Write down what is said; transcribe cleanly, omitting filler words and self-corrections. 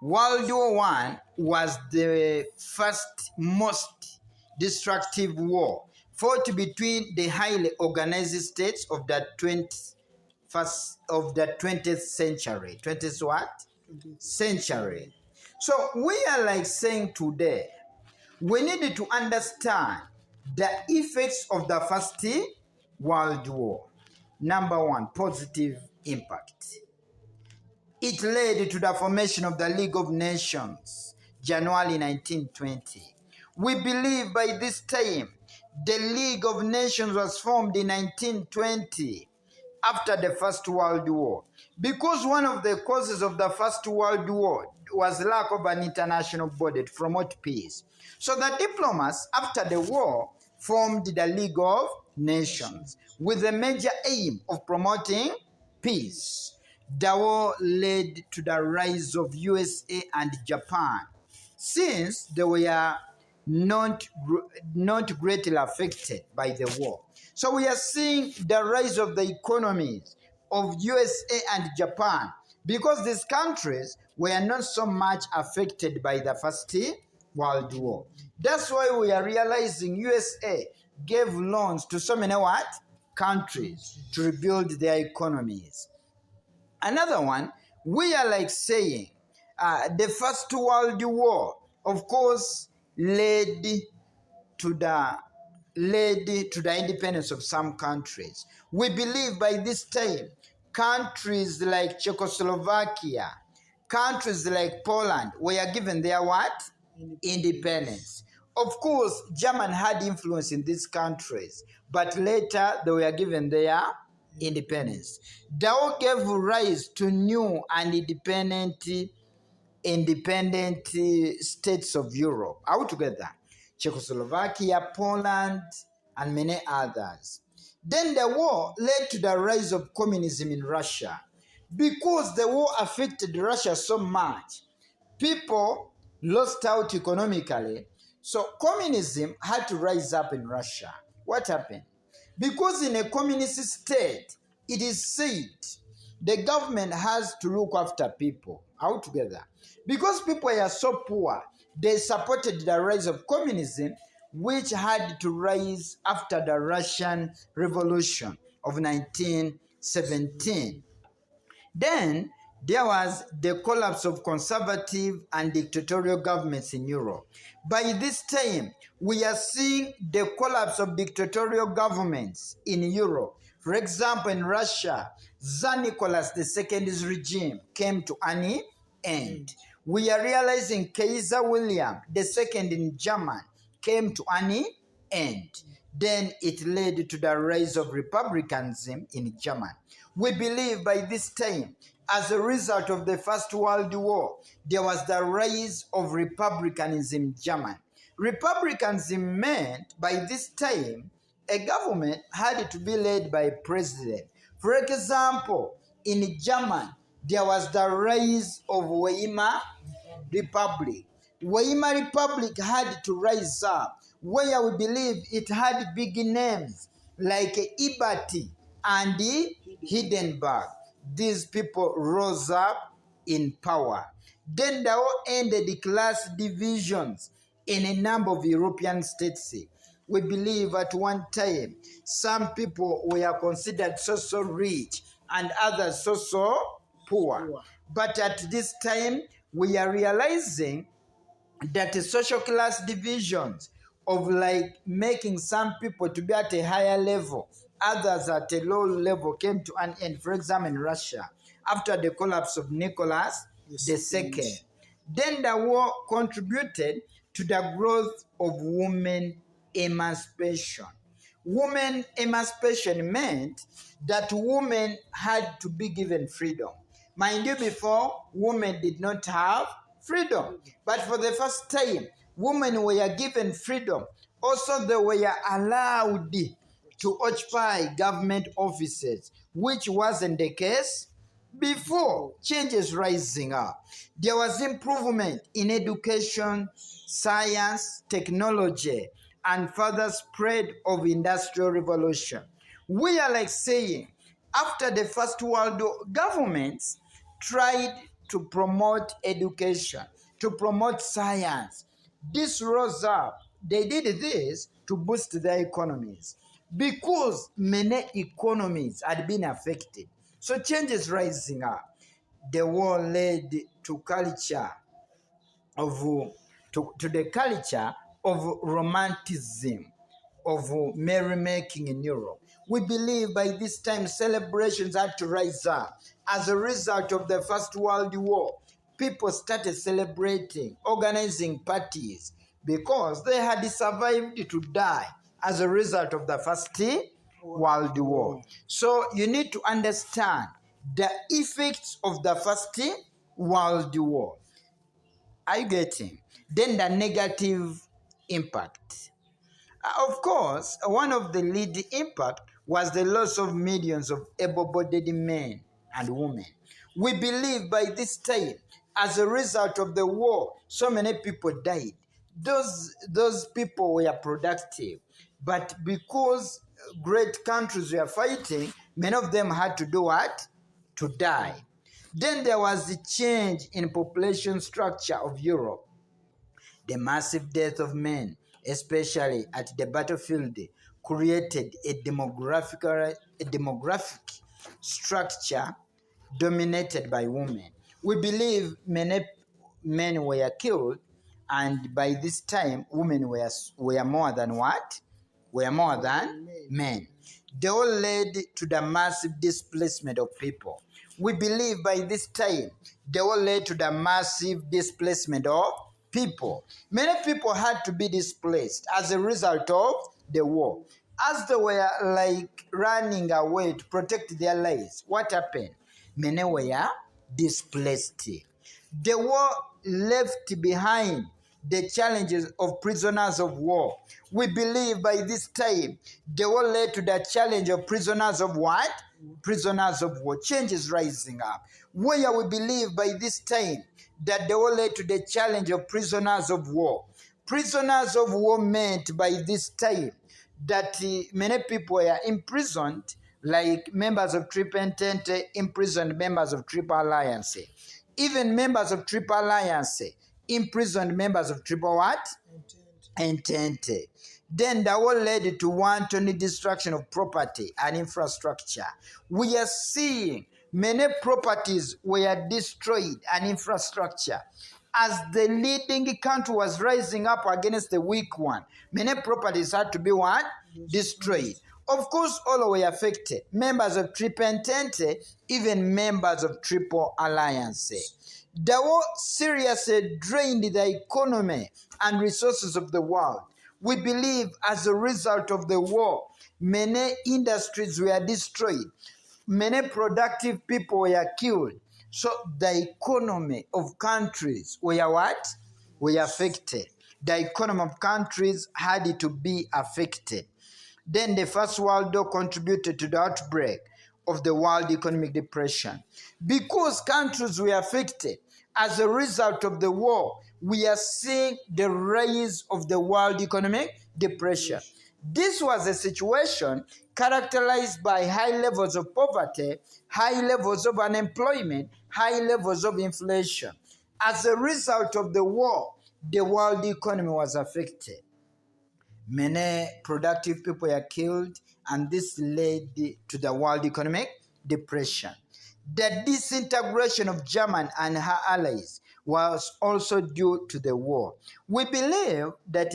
World War I was the first most destructive war fought between the highly organized states of the 20th century. 20th what? Century. So we are like saying today, we need to understand the effects of the First World War. Number one, positive impact. It led to the formation of the League of Nations, January 1920. We believe by this time, the League of Nations was formed in 1920 after the First World War, because one of the causes of the First World War was lack of an international body to promote peace. So the diplomats after the war formed the League of Nations with the major aim of promoting peace. The war led to the rise of USA and Japan, since they were not greatly affected by the war. So we are seeing the rise of the economies of USA and Japan, because these countries were not so much affected by the First World War. That's why we are realizing USA gave loans to so many what? Countries to rebuild their economies. Another one, we are like saying the First World War, of course, led to the independence of some countries. We believe by this time, countries like Czechoslovakia, countries like Poland were given their what? Independence. Of course, Germany had influence in these countries, but later they were given their independence. The war gave rise to new and independent states of Europe altogether, Czechoslovakia, Poland, and many others. Then the war led to the rise of communism in Russia. Because the war affected Russia so much, people lost out economically, so communism had to rise up in Russia. What happened? Because in a communist state, it is said the government has to look after people altogether. Because people are so poor, they supported the rise of communism, which had to rise after the Russian Revolution of 1917. Then there was the collapse of conservative and dictatorial governments in Europe. By this time, we are seeing the collapse of dictatorial governments in Europe. For example, in Russia, Tsar Nicholas II's regime came to an end. We are realizing Kaiser William II in Germany came to an end. Then it led to the rise of republicanism in Germany. We believe by this time, as a result of the First World War, there was the rise of republicanism in Germany. Republicanism meant by this time, a government had to be led by a president. For example, in Germany, there was the rise of Weimar Republic. Weimar Republic had to rise up, where we believe it had big names like Ebitiisa and Hindenburg. These people rose up in power. Then the war ended the class divisions in a number of European states. We believe at one time some people were considered so rich and others so poor. But at this time, we are realizing that the social class divisions of like making some people to be at a higher level, others at a low level, came to an end. For example, in Russia, after the collapse of Nicholas II. Then the war contributed to the growth of women emancipation. Women emancipation meant that women had to be given freedom. Mind you, before, women did not have freedom. But for the first time, women were given freedom. Also, they were allowed to occupy government offices, which wasn't the case before. Changes rising up. There was improvement in education, science, technology, and further spread of industrial revolution. We are like saying, after the First World War, governments tried to promote education, to promote science. This rose up. They did this to boost their economies because many economies had been affected. So change is rising up. The war led to culture of to the culture of romanticism, of merrymaking in Europe. We believe by this time celebrations had to rise up. As a result of the First World War, people started celebrating, organizing parties, because they had survived to die as a result of the First World War. So you need to understand the effects of the First World War. Are you getting? Then the negative impact. Of course, one of the lead impact was the loss of millions of able-bodied men and women. We believe by this time, as a result of the war, so many people died. Those people were productive, but because great countries were fighting, many of them had to do what? To die. Then there was the change in population structure of Europe. The massive death of men, especially at the battlefield, created a demographic structure dominated by women. We believe many men were killed, and by this time, women were more than what? Were more than men. They all led to the massive displacement of people. We believe by this time, they all led to the massive displacement of people. Many people had to be displaced as a result of the war. As they were like running away to protect their lives, what happened? Many were displaced. The war left behind the challenges of prisoners of war. We believe by this time, the war led to the challenge of prisoners of what? Prisoners of war. Change is rising up. Where we believe by this time that the war led to the challenge of prisoners of war. Prisoners of war meant by this time that many people were imprisoned, like members of Triple Entente imprisoned members of Triple Alliance. Even members of Triple Alliance imprisoned members of Triple what? Entente. Then that all led to wanton destruction of property and infrastructure. We are seeing many properties were destroyed and infrastructure. As the leading country was rising up against the weak one, many properties had to be what? Destroyed. Of course, all were affected. Members of Triple Entente, even members of Triple Alliance. The war seriously drained the economy and resources of the world. We believe as a result of the war, many industries were destroyed. Many productive people were killed. So the economy of countries were what? Were affected. The economy of countries had to be affected. Then the First World War contributed to the outbreak of the World Economic Depression. Because countries were affected as a result of the war, we are seeing the rise of the World Economic Depression. This was a situation characterized by high levels of poverty, high levels of unemployment, high levels of inflation. As a result of the war, the world economy was affected. Many productive people were killed, and this led to the World Economic Depression. The disintegration of Germany and her allies was also due to the war. We believe that